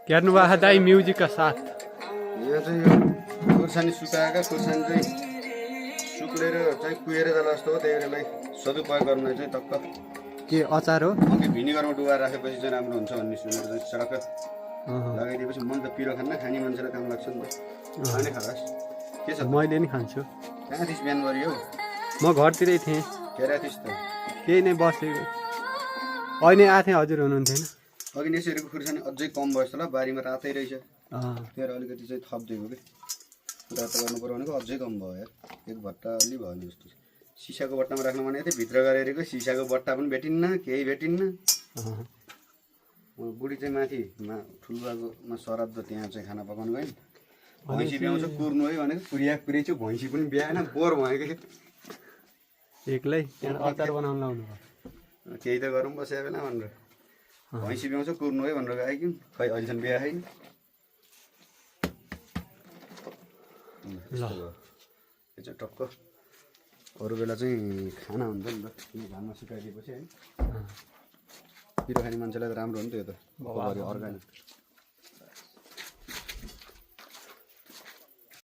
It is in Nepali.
हेर्नु भएको दाइ म्युजिकका साथ यो चाहिँ यो खुर्सानी सुकाएका खुर्सानी चाहिँ सुक्लेर चाहिँ कुहेर जाला जस्तो हो, त्यही बेलालाई सदुपयोग गर्न चाहिँ टक्क के अचार हो अघि भिनेगरमा डुबाएर राखेपछि चाहिँ राम्रो हुन्छ भन्ने सुनेर चाहिँ सडक्क लगाइदिएपछि मन त पिरो खान्न, खाने मान्छेलाई काम लाग्छ नि त। खाने खालास के छ? मैले नि खान्छु। कहाँ थिइस् बिहान गरी हौ? म घरतिरै थिएँ। के थिइस् त? केही नै बसेको। अहिले आएको थिएँ, हजुर हुनुहुन्थेन? अघि नेसरीको खुर्सानी अझै कम भयो जस्तो ल, बारीमा रातै रहेछ। त्यही अलिकति चाहिँ थपिदिएको कि कुरा त गर्नु पर्यो भनेको अझै कम भयो यार। एक भट्टा अलि भयो नि जस्तो। सिसाको बट्टामा राख्नु भनेको थिएँ, भित्र गरेको सिसाको बट्टा पनि भेटिन्न, केही भेटिन्न। बुढी चाहिँ माथि ठुलबाकोमा श्राद्ध, त्यहाँ चाहिँ खाना पकाउनु गयो नि। भैँसी ब्याउँछ कुर्नु है भनेको, कुरी छु भैँसी पनि ब्याएन, बोर भयो कि एक्लै त्यहाँ अचार बनाउनु लाउनु भयो। केही त गरौँ बस्या बेला भनेर भैँसी ब्याउँछ कुर्नु है भनेर गयो कि खै अहिलेसम्म बिहा छैन। यो चाहिँ टक्क अरू बेला चाहिँ खाना हुन्छ नि त, घाममा सुकाइदिएपछि है। पिरो खाने मान्छेलाई त राम्रो हो नि त, यो त अर्ग्यानिक।